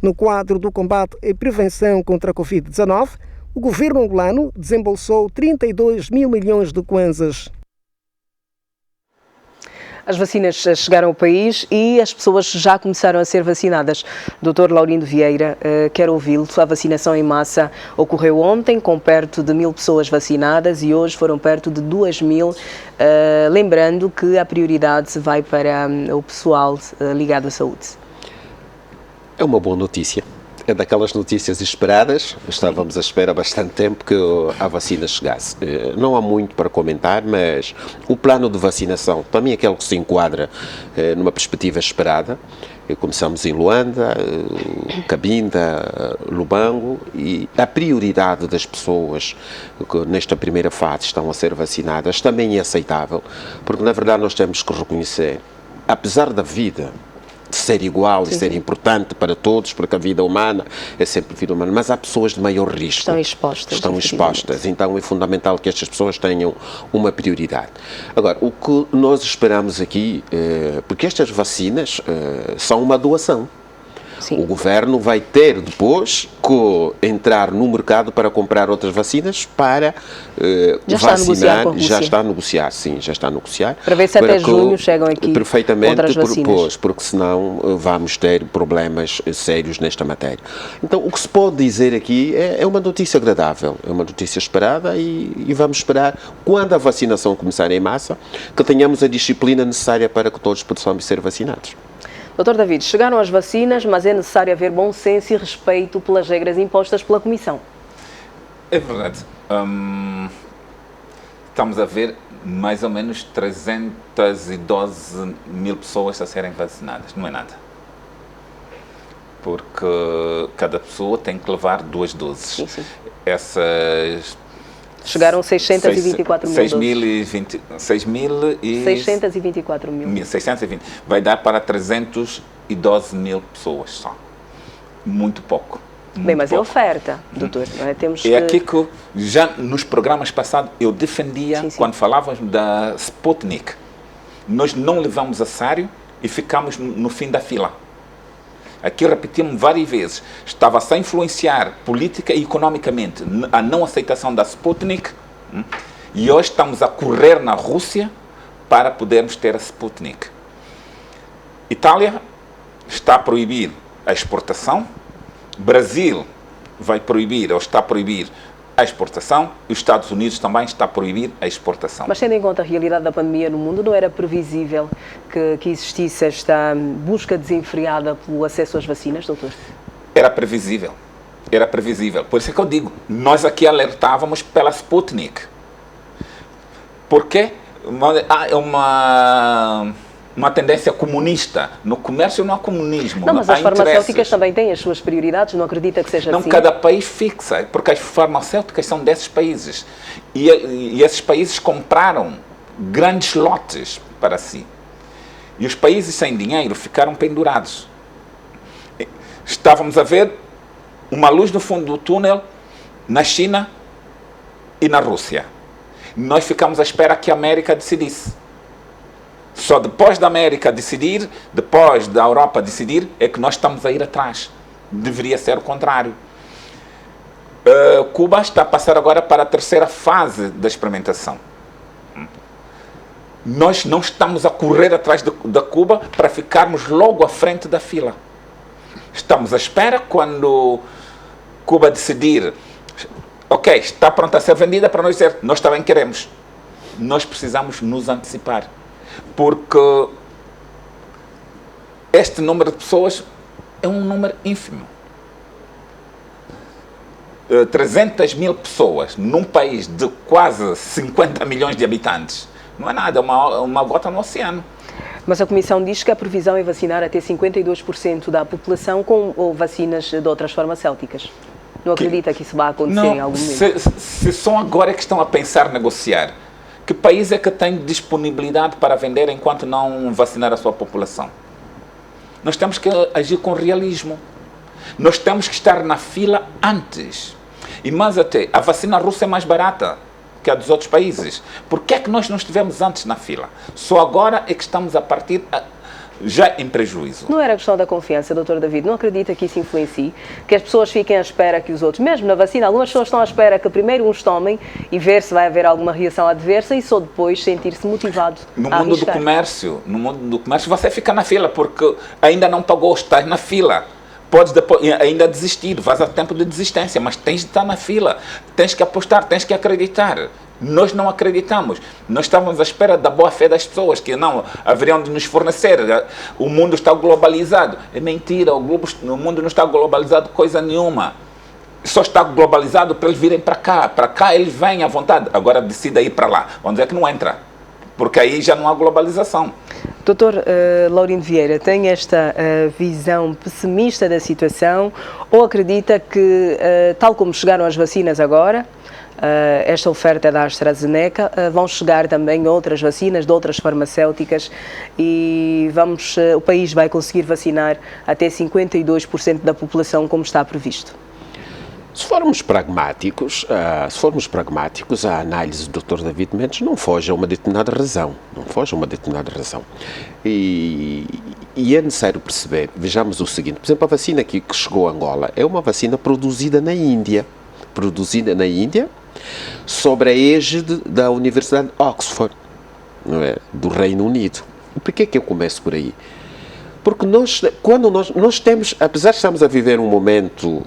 No quadro do combate e prevenção contra a Covid-19, o governo angolano desembolsou 32 mil milhões de kwanzas. As vacinas chegaram ao país e as pessoas já começaram a ser vacinadas. Dr. Laurindo Vieira, quero ouvi-lo. A vacinação em massa ocorreu ontem, com perto de 1000 pessoas vacinadas e hoje foram perto de 2000. Lembrando que a prioridade vai para o pessoal ligado à saúde. É uma boa notícia. É daquelas notícias esperadas. Estávamos à espera há bastante tempo que a vacina chegasse. Não há muito para comentar, mas o plano de vacinação, para mim, é aquele que se enquadra numa perspectiva esperada. Começamos em Luanda, Cabinda, Lubango, e a prioridade das pessoas que nesta primeira fase estão a ser vacinadas também é aceitável, porque na verdade nós temos que reconhecer, apesar da vida ser igual e ser importante para todos, porque a vida humana é sempre vida humana, mas há pessoas de maior risco. Estão expostas. Então é fundamental que estas pessoas tenham uma prioridade. Agora, o que nós esperamos aqui, porque estas vacinas são uma doação. Sim. O governo vai ter depois que entrar no mercado para comprar outras vacinas para vacinar. Já está a negociar, sim, já está a negociar. Para ver se até junho chegam aqui outras vacinas. Porque senão vamos ter problemas sérios nesta matéria. Então, o que se pode dizer aqui é uma notícia agradável, é uma notícia esperada e vamos esperar, quando a vacinação começar em massa, que tenhamos a disciplina necessária para que todos possamos ser vacinados. Dr. David, chegaram as vacinas, mas é necessário haver bom senso e respeito pelas regras impostas pela Comissão. É verdade. Estamos a ver mais ou menos 312 mil pessoas a serem vacinadas. Não é nada. Porque cada pessoa tem que levar 2 doses. Sim, sim. Essas... Chegaram 624 mil doses. 624 mil. 620. Vai dar para 312 mil pessoas só. Muito pouco. Bem, mas pouco. É oferta, doutor. Temos aqui que já nos programas passados eu defendia, quando falávamos da Sputnik. Nós não levamos a sério e ficamos no fim da fila. Aqui repetimos várias vezes, estava-se a influenciar política e economicamente a não aceitação da Sputnik, e hoje estamos a correr na Rússia para podermos ter a Sputnik. Itália está a proibir a exportação, Brasil vai proibir ou está a proibir a exportação e os Estados Unidos também está a proibir a exportação. Mas tendo em conta a realidade da pandemia no mundo, não era previsível que existisse esta busca desenfreada pelo acesso às vacinas, doutor? Era previsível. Era previsível. Por isso é que eu digo, nós aqui alertávamos pela Sputnik. Porque é uma tendência comunista. No comércio não há comunismo. Não, mas as farmacêuticas também têm as suas prioridades, não acredita que seja assim? Não, cada país fixa, porque as farmacêuticas são desses países. E esses países compraram grandes lotes para si. E os países sem dinheiro ficaram pendurados. Estávamos a ver uma luz no fundo do túnel na China e na Rússia. Nós ficamos à espera que a América decidisse. Só depois da América decidir, depois da Europa decidir, é que nós estamos a ir atrás. Deveria ser o contrário. Cuba está a passar agora para a terceira fase da experimentação. Nós não estamos a correr atrás da Cuba para ficarmos logo à frente da fila. Estamos à espera quando Cuba decidir, ok, está pronta a ser vendida, para nós dizer, nós também queremos. Nós precisamos nos antecipar. Porque este número de pessoas é um número ínfimo. 300 mil pessoas num país de quase 50 milhões de habitantes. Não é nada, é uma gota no oceano. Mas a Comissão diz que a previsão é vacinar até 52% da população com vacinas de outras farmacêuticas. Não acredita que isso vai acontecer em algum momento? Se só agora é que estão a pensar negociar, que país é que tem disponibilidade para vender enquanto não vacinar a sua população? Nós temos que agir com realismo. Nós temos que estar na fila antes. E mais até, a vacina russa é mais barata que a dos outros países. Por que é que nós não estivemos antes na fila? Só agora é que estamos a partir já em prejuízo. Não era questão da confiança, Dr. David? Não acredita que isso influencie? Que as pessoas fiquem à espera que os outros, mesmo na vacina, algumas pessoas estão à espera que primeiro uns tomem e ver se vai haver alguma reação adversa e só depois sentir-se motivado no a mundo arriscar. no mundo do comércio você fica na fila porque ainda não pagou, estás na fila. Podes depois, ainda desistir, vais a tempo de desistência, mas tens de estar na fila, tens que apostar, tens que acreditar. Nós não acreditamos. Nós estávamos à espera da boa-fé das pessoas, que não haveriam de nos fornecer. O mundo está globalizado. É mentira, o mundo não está globalizado coisa nenhuma. Só está globalizado para eles virem para cá. Para cá eles vêm à vontade. Agora decida ir para lá. Vamos dizer que não entra, porque aí já não há globalização. Dr. Laurindo Vieira, tem esta visão pessimista da situação ou acredita que, tal como chegaram as vacinas agora, esta oferta da AstraZeneca, vão chegar também outras vacinas de outras farmacêuticas e o país vai conseguir vacinar até 52% da população como está previsto? Se formos pragmáticos, a análise do Dr. David Mendes não foge a uma determinada razão. E é necessário perceber, vejamos o seguinte, por exemplo, a vacina que chegou a Angola é uma vacina produzida na Índia, sobre a égide da Universidade de Oxford, não é? Do Reino Unido. E por que eu começo por aí? Porque quando nós temos, apesar de estarmos a viver um momento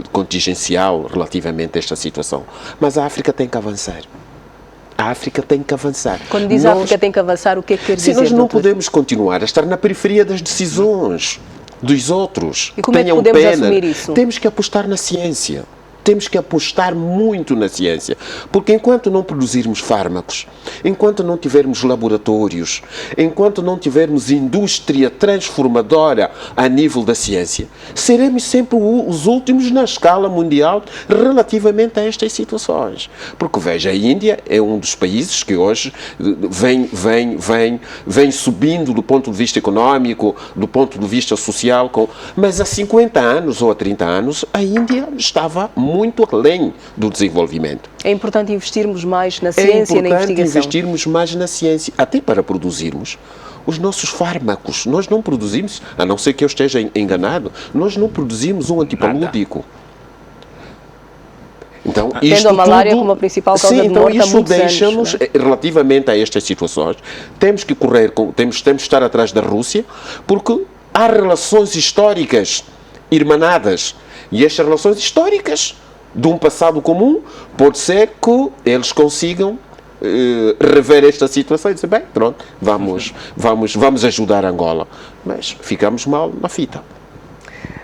contingencial relativamente a esta situação, mas a África tem que avançar. Quando diz a África tem que avançar, o que é que quer dizer? Nós não podemos continuar a estar na periferia das decisões dos outros. E como é que podemos assumir isso? Temos que apostar na ciência. Temos que apostar muito na ciência, porque enquanto não produzirmos fármacos, enquanto não tivermos laboratórios, enquanto não tivermos indústria transformadora a nível da ciência, seremos sempre os últimos na escala mundial relativamente a estas situações. Porque veja, a Índia é um dos países que hoje vem subindo do ponto de vista económico, do ponto de vista social, mas há 50 anos ou há 30 anos a Índia estava muito além do desenvolvimento. É importante investirmos mais na ciência e na investigação. É importante investirmos mais na ciência, até para produzirmos os nossos fármacos. Nós não produzimos, a não ser que eu esteja enganado, nós não produzimos um antipalúdico. Então, tendo a malária como a principal causa de morte há muitos anos. Deixa-nos, relativamente a estas situações, temos que temos de estar atrás da Rússia, porque há relações históricas irmanadas, e estas relações históricas de um passado comum, pode ser que eles consigam rever esta situação e dizer, bem, pronto, vamos ajudar Angola. Mas ficamos mal na fita.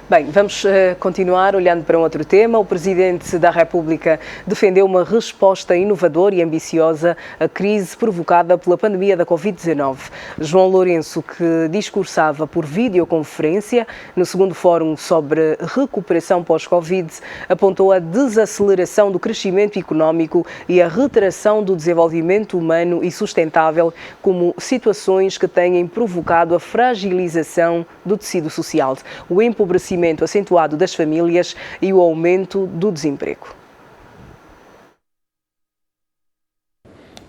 Bem, vamos continuar olhando para um outro tema. O Presidente da República defendeu uma resposta inovadora e ambiciosa à crise provocada pela pandemia da Covid-19. João Lourenço, que discursava por videoconferência no segundo Fórum sobre recuperação pós-Covid, apontou a desaceleração do crescimento económico e a retração do desenvolvimento humano e sustentável como situações que têm provocado a fragilização do tecido social, o empobrecimento acentuado das famílias e o aumento do desemprego.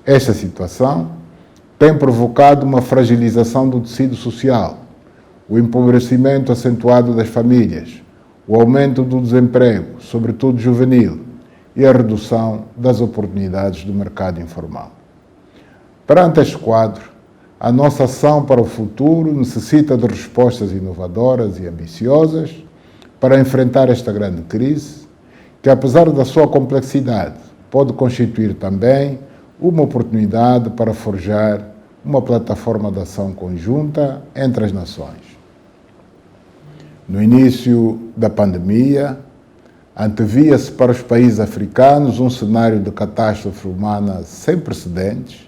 Esta situação tem provocado uma fragilização do tecido social, o empobrecimento acentuado das famílias, o aumento do desemprego, sobretudo juvenil, e a redução das oportunidades do mercado informal. Perante este quadro, a nossa ação para o futuro necessita de respostas inovadoras e ambiciosas para enfrentar esta grande crise, que, apesar da sua complexidade, pode constituir também uma oportunidade para forjar uma plataforma de ação conjunta entre as nações. No início da pandemia, antevia-se para os países africanos um cenário de catástrofe humana sem precedentes,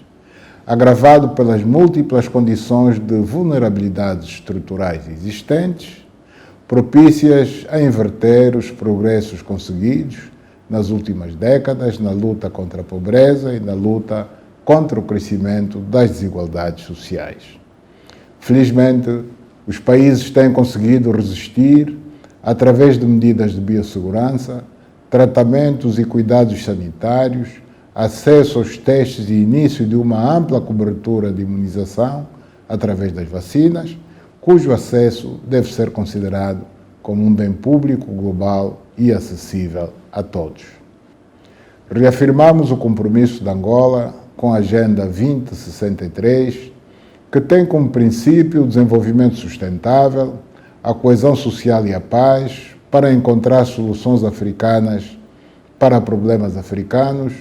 agravado pelas múltiplas condições de vulnerabilidades estruturais existentes, propícias a inverter os progressos conseguidos nas últimas décadas na luta contra a pobreza e na luta contra o crescimento das desigualdades sociais. Felizmente, os países têm conseguido resistir através de medidas de biossegurança, tratamentos e cuidados sanitários, acesso aos testes e início de uma ampla cobertura de imunização através das vacinas, cujo acesso deve ser considerado como um bem público global e acessível a todos. Reafirmamos o compromisso de Angola com a Agenda 2063, que tem como princípio o desenvolvimento sustentável, a coesão social e a paz, para encontrar soluções africanas para problemas africanos,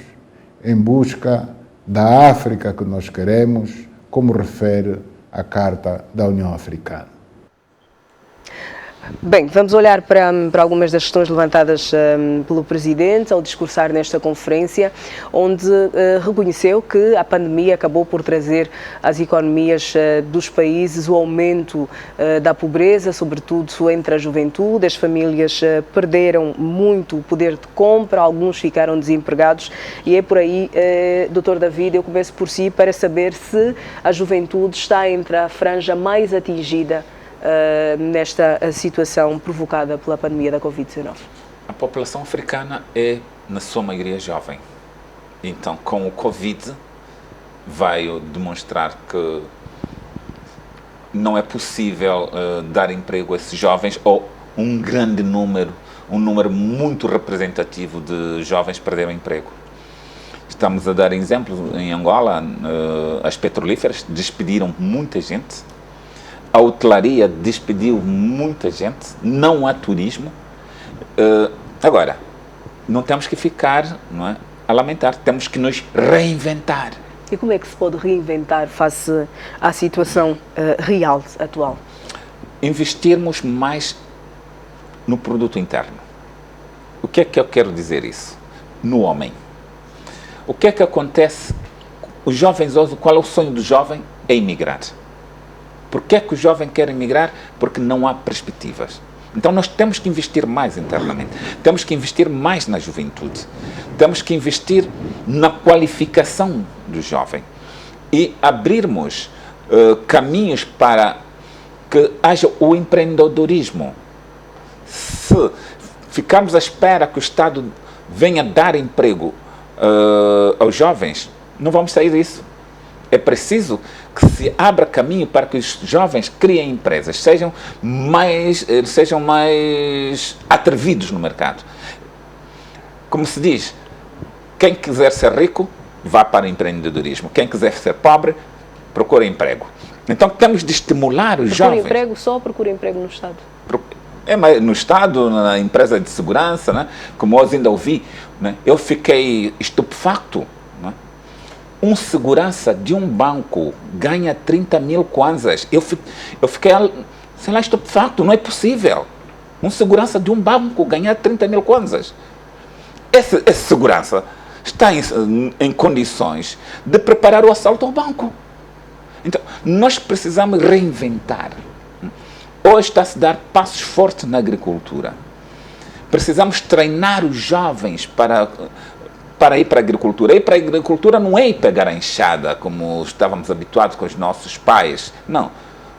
em busca da África que nós queremos, como refere a Carta da União Africana. Bem, vamos olhar para algumas das questões levantadas pelo Presidente ao discursar nesta conferência, onde reconheceu que a pandemia acabou por trazer às economias dos países o aumento da pobreza, sobretudo entre a juventude. As famílias perderam muito o poder de compra, alguns ficaram desempregados e é por aí, Dr. David, eu começo por si para saber se a juventude está entre a franja mais atingida nesta situação provocada pela pandemia da Covid-19. A população africana é, na sua maioria, jovem. Então, com o Covid, vai demonstrar que não é possível dar emprego a esses jovens, ou um grande número, um número muito representativo de jovens perderam emprego. Estamos a dar exemplos em Angola, as petrolíferas despediram muita gente, a hotelaria despediu muita gente, não há turismo. Agora, não temos que ficar, não é, a lamentar, temos que nos reinventar. E como é que se pode reinventar face à situação real, atual? Investirmos mais no produto interno. O que é que eu quero dizer isso? No homem. O que é que acontece? Os jovens hoje, qual é o sonho do jovem? É emigrar. Por que é que o jovem quer emigrar? Porque não há perspectivas. Então nós temos que investir mais internamente, temos que investir mais na juventude, temos que investir na qualificação do jovem e abrirmos caminhos para que haja o empreendedorismo. Se ficarmos à espera que o Estado venha dar emprego aos jovens, não vamos sair disso. É preciso que se abra caminho para que os jovens criem empresas, sejam mais atrevidos no mercado. Como se diz, quem quiser ser rico, vá para o empreendedorismo. Quem quiser ser pobre, procura emprego. Então temos de estimular os jovens. Procura emprego só ou procura emprego no Estado? No Estado, na empresa de segurança, né? Como hoje ainda ouvi, né? Eu fiquei estupefacto. Um segurança de um banco ganha 30 mil kwanzas. Eu fiquei, sei lá, estupefacto, não é possível. Um segurança de um banco ganhar 30 mil kwanzas. Esse segurança está em condições de preparar o assalto ao banco. Então, nós precisamos reinventar. Hoje está-se a dar passos fortes na agricultura. Precisamos treinar os jovens para ir para a agricultura. Ir para a agricultura não é ir pegar a enxada, como estávamos habituados com os nossos pais. Não.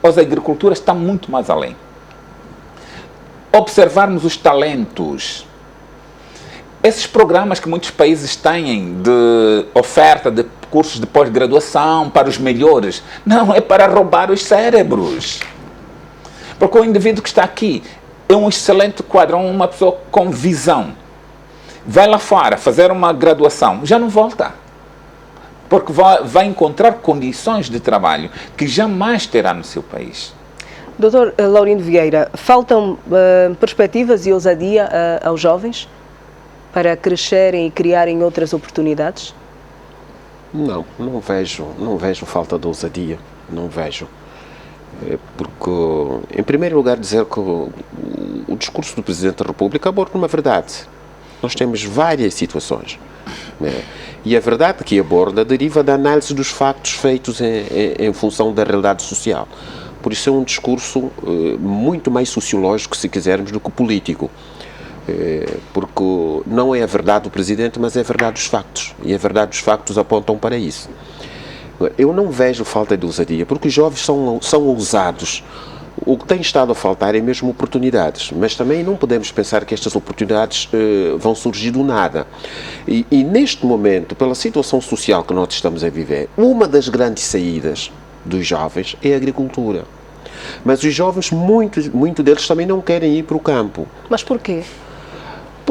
Hoje a agricultura está muito mais além. Observarmos os talentos. Esses programas que muitos países têm de oferta de cursos de pós-graduação para os melhores, não, é para roubar os cérebros. Porque o indivíduo que está aqui é um excelente quadro, uma pessoa com visão. Vai lá fora fazer uma graduação, já não volta. Porque vai encontrar condições de trabalho que jamais terá no seu país. Dr. Laurindo Vieira, faltam perspectivas e ousadia aos jovens para crescerem e criarem outras oportunidades? Não vejo falta de ousadia, não vejo. Porque, em primeiro lugar, dizer que o discurso do Presidente da República aborda uma verdade. Nós temos várias situações. E a verdade que aborda deriva da análise dos factos feitos em função da realidade social. Por isso é um discurso muito mais sociológico, se quisermos, do que político. Porque não é a verdade do Presidente, mas é a verdade dos factos. E a verdade dos factos apontam para isso. Eu não vejo falta de ousadia, porque os jovens são ousados. O que tem estado a faltar é mesmo oportunidades, mas também não podemos pensar que estas oportunidades vão surgir do nada. E neste momento, pela situação social que nós estamos a viver, uma das grandes saídas dos jovens é a agricultura. Mas os jovens, muito deles também não querem ir para o campo. Mas porquê?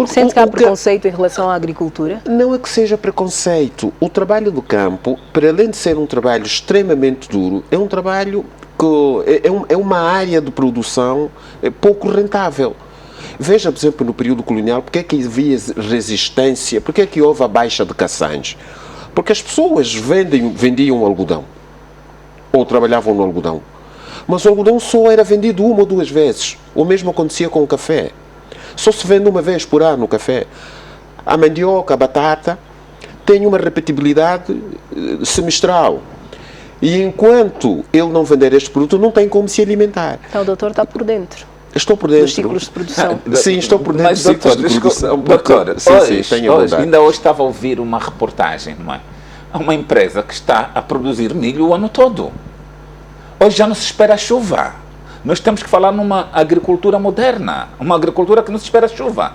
Sente que há preconceito em relação à agricultura? Não é que seja preconceito. O trabalho do campo, para além de ser um trabalho extremamente duro, é um trabalho que é uma área de produção pouco rentável. Veja, por exemplo, no período colonial, porque é que havia resistência, porque é que houve a baixa de caçãs? Porque as pessoas vendiam algodão, ou trabalhavam no algodão, mas o algodão só era vendido 1 ou 2 vezes. O mesmo acontecia com o café. Só se vende uma vez por ano o café. A mandioca, a batata, tem uma repetibilidade semestral. E enquanto ele não vender este produto, não tem como se alimentar. Então o doutor está por dentro. Estou por dentro. Dos ciclos de produção. Sim, estou por dentro dos ciclos de produção. Doutor, hoje, ainda hoje estava a ouvir uma reportagem, não é? Há uma empresa que está a produzir milho o ano todo. Hoje já não se espera a chuva. Nós temos que falar numa agricultura moderna, uma agricultura que não se espera a chuva.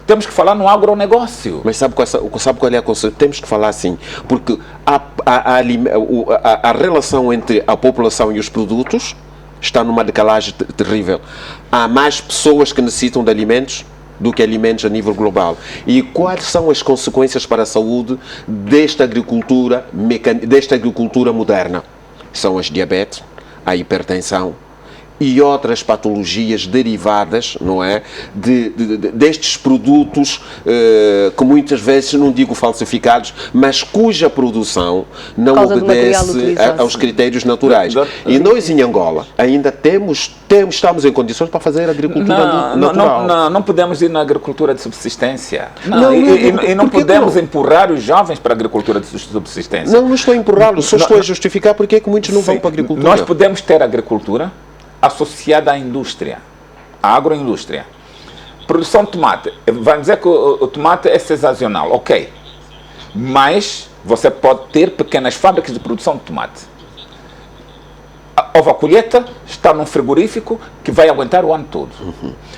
Temos que falar no agronegócio. Mas sabe qual é a conceito? Temos que falar assim, porque a relação entre a população e os produtos está numa decalagem terrível. Há mais pessoas que necessitam de alimentos do que alimentos a nível global. E quais são as consequências para a saúde desta agricultura moderna? São as diabetes, a hipertensão e outras patologias derivadas, não é, destes produtos que muitas vezes, não digo falsificados, mas cuja produção não obedece aos critérios naturais. E nós em Angola ainda estamos em condições para fazer agricultura natural. Não podemos ir na agricultura de subsistência. E não podemos empurrar os jovens para a agricultura de subsistência. Não estou a empurrá-los, só estou a justificar porque é que muitos não vão para a agricultura. Nós podemos ter agricultura associada à indústria, à agroindústria. Produção de tomate. Vamos dizer que o tomate é sazonal, ok. Mas você pode ter pequenas fábricas de produção de tomate. Houve a colheita, está num frigorífico que vai aguentar o ano todo.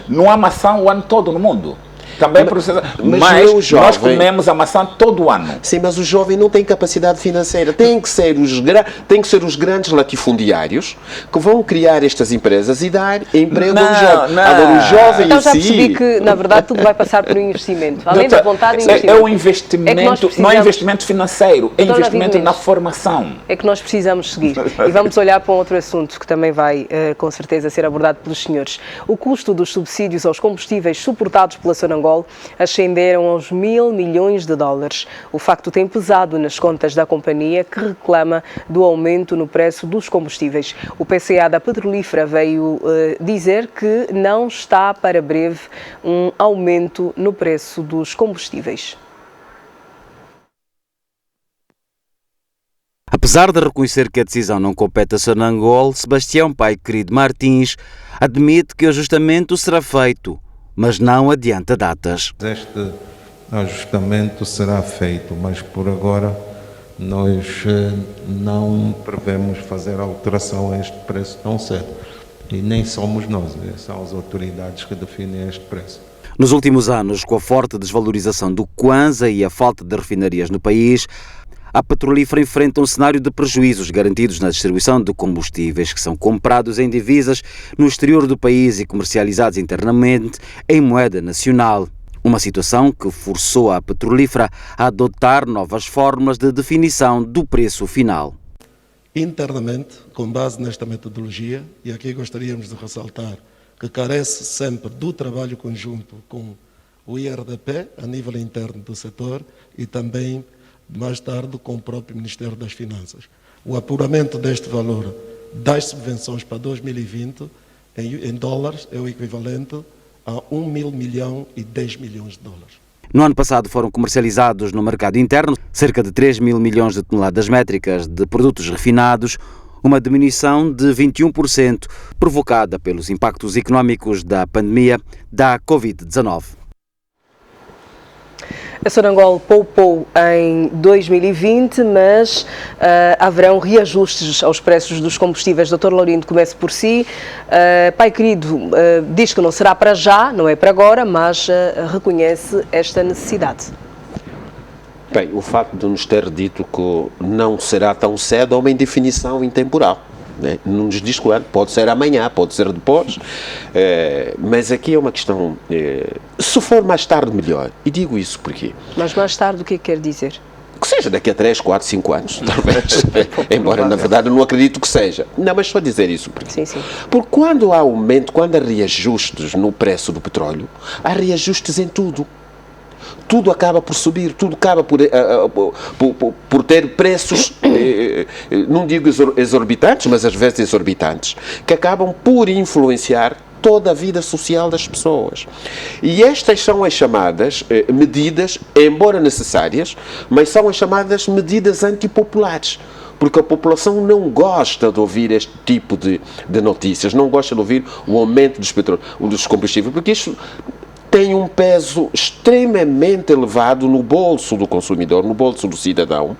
Não há maçã o ano todo no mundo. Também mas nós comemos a maçã todo o ano. Sim, mas o jovem não tem capacidade financeira. Tem que ser os grandes latifundiários que vão criar estas empresas e dar emprego ao jovem. Agora, o jovem então já percebi que, na verdade, tudo vai passar por um investimento. Além da vontade de investimento. É um investimento, não é investimento financeiro, é investimento na formação. É que nós precisamos seguir. E vamos olhar para um outro assunto que também vai, com certeza, ser abordado pelos senhores. O custo dos subsídios aos combustíveis suportados pela Sonangol ascenderam aos $1.000 milhões. O facto tem pesado nas contas da companhia, que reclama do aumento no preço dos combustíveis. O PCA da Petrolífera veio dizer que não está para breve um aumento no preço dos combustíveis. Apesar de reconhecer que a decisão não compete a Sonangol, Sebastião Pai Querido Martins admite que o ajustamento será feito, mas não adianta datas. Este ajustamento será feito, mas por agora nós não prevemos fazer alteração a este preço tão cedo. E nem somos nós, são as autoridades que definem este preço. Nos últimos anos, com a forte desvalorização do Kwanza e a falta de refinarias no país, a Petrolífera enfrenta um cenário de prejuízos garantidos na distribuição de combustíveis que são comprados em divisas no exterior do país e comercializados internamente em moeda nacional. Uma situação que forçou a Petrolífera a adotar novas formas de definição do preço final. Internamente, com base nesta metodologia, e aqui gostaríamos de ressaltar que carece sempre do trabalho conjunto com o IRDP, a nível interno do setor, e também mais tarde com o próprio Ministério das Finanças. O apuramento deste valor das subvenções para 2020 em dólares é o equivalente a $1.000 milhões e $10 milhões. No ano passado foram comercializados no mercado interno cerca de 3.000 milhões de toneladas métricas de produtos refinados, uma diminuição de 21% provocada pelos impactos económicos da pandemia da Covid-19. A Sonangol poupou em 2020, mas haverão reajustes aos preços dos combustíveis. Dr. Laurindo, comece por si. Pai Querido diz que não será para já, não é para agora, mas reconhece esta necessidade. Bem, o facto de nos ter dito que não será tão cedo é uma indefinição intemporal. né? Não nos diz quando, pode ser amanhã, pode ser depois, mas aqui é uma questão, se for mais tarde melhor, e digo isso porque... Mas mais tarde o que quer dizer? Que seja daqui a 3, 4, 5 anos, talvez, embora na verdade eu não acredito que seja. Não, mas só dizer isso porque... Sim. Porque quando há aumento, quando há reajustes no preço do petróleo, há reajustes em tudo. Tudo acaba por subir, tudo acaba por ter preços, não digo exorbitantes, mas às vezes exorbitantes, que acabam por influenciar toda a vida social das pessoas. E estas são as chamadas medidas, embora necessárias, mas são as chamadas medidas antipopulares. Porque a população não gosta de ouvir este tipo de notícias, não gosta de ouvir o aumento dos combustíveis, porque isso tem um peso extremamente elevado no bolso do consumidor, no bolso do cidadão,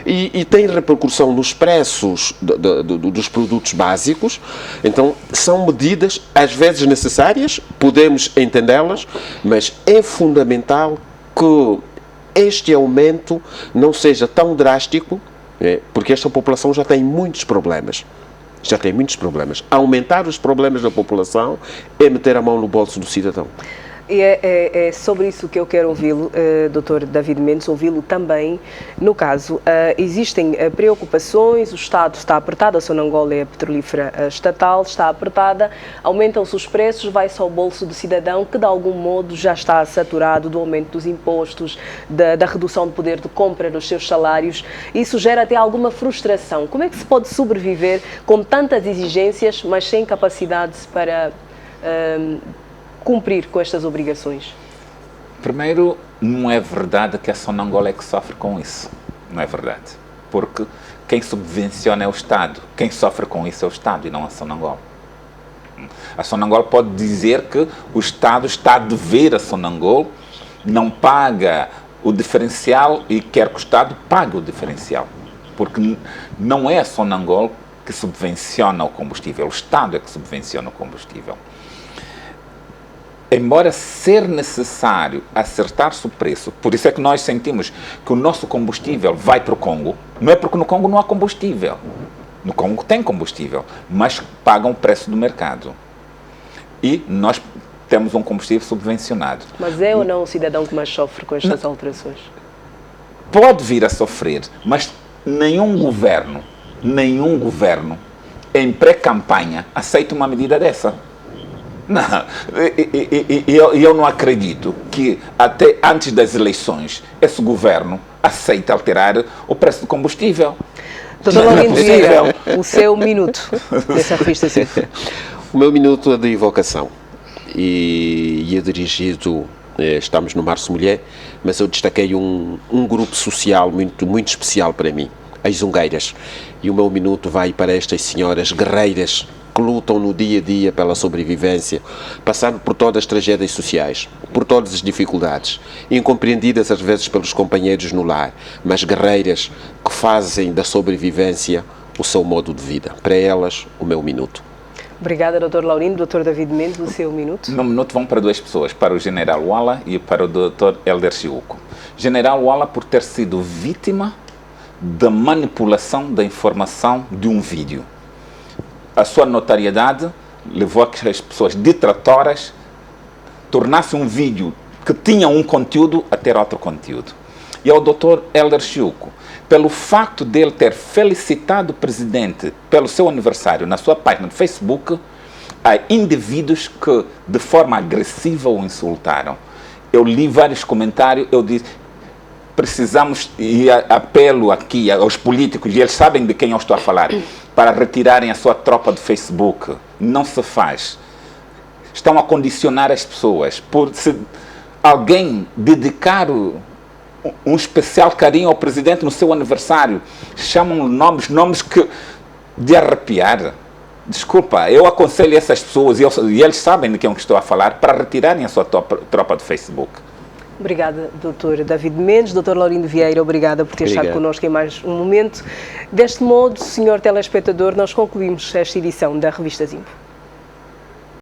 e tem repercussão nos preços dos produtos básicos. Então, são medidas, às vezes necessárias, podemos entendê-las, mas é fundamental que este aumento não seja tão drástico, porque esta população já tem muitos problemas. Aumentar os problemas da população é meter a mão no bolso do cidadão. E é sobre isso que eu quero ouvi-lo, Dr. David Mendes, ouvi-lo também. No caso, existem preocupações, o Estado está apertado, a Sonangol é a petrolífera estatal, está apertada, aumentam-se os preços, vai-se ao bolso do cidadão, que de algum modo já está saturado do aumento dos impostos, da redução do poder de compra dos seus salários. Isso gera até alguma frustração. Como é que se pode sobreviver com tantas exigências, mas sem capacidade para... cumprir com estas obrigações? Primeiro, não é verdade que a Sonangol é que sofre com isso. Não é verdade. Porque quem subvenciona é o Estado. Quem sofre com isso é o Estado e não a Sonangol. A Sonangol pode dizer que o Estado está a dever a Sonangol, não paga o diferencial e quer que o Estado pague o diferencial. Porque não é a Sonangol que subvenciona o combustível, o Estado é que subvenciona o combustível. Embora ser necessário acertar-se o preço, por isso é que nós sentimos que o nosso combustível vai para o Congo, não é porque no Congo não há combustível. No Congo tem combustível, mas pagam o preço do mercado. E nós temos um combustível subvencionado. Mas é ou não o cidadão que mais sofre com estas alterações? Pode vir a sofrer, mas nenhum governo, em pré-campanha, aceita uma medida dessa. Não, eu não acredito que até antes das eleições esse governo aceite alterar o preço do combustível. Doutor Laurindo Vieira, o seu minuto nessa revista SIC. O meu minuto é de evocação e é dirigido, estamos no Março Mulher, mas eu destaquei um grupo social muito especial para mim, as zungueiras, e o meu minuto vai para estas senhoras guerreiras que lutam no dia a dia pela sobrevivência, passando por todas as tragédias sociais, por todas as dificuldades, incompreendidas às vezes pelos companheiros no lar, mas guerreiras que fazem da sobrevivência o seu modo de vida. Para elas, o meu minuto. Obrigada, Dr. Laurindo. Dr. David Mendes, o seu minuto. No minuto vão para duas pessoas, para o General Walla e para o Dr. Elder Chiuco. General Walla por ter sido vítima da manipulação da informação de um vídeo. A sua notariedade levou a que as pessoas detratoras tornassem um vídeo que tinha um conteúdo a ter outro conteúdo. E ao Dr. Elder Chiuco, pelo facto dele ter felicitado o presidente pelo seu aniversário na sua página de Facebook, há indivíduos que de forma agressiva o insultaram. Eu li vários comentários, eu disse, precisamos, e apelo aqui aos políticos, e eles sabem de quem eu estou a falar, para retirarem a sua tropa do Facebook. Não se faz. Estão a condicionar as pessoas. Por se alguém dedicar um especial carinho ao presidente no seu aniversário, chamam nomes que de arrepiar. Desculpa, eu aconselho essas pessoas, e eles sabem de quem eu estou a falar, para retirarem a sua tropa do Facebook. Obrigada, Dr. David Mendes. Dr. Laurindo Vieira, obrigada por ter estado connosco em mais um momento. Deste modo, senhor telespectador, nós concluímos esta edição da Revista Zimbo.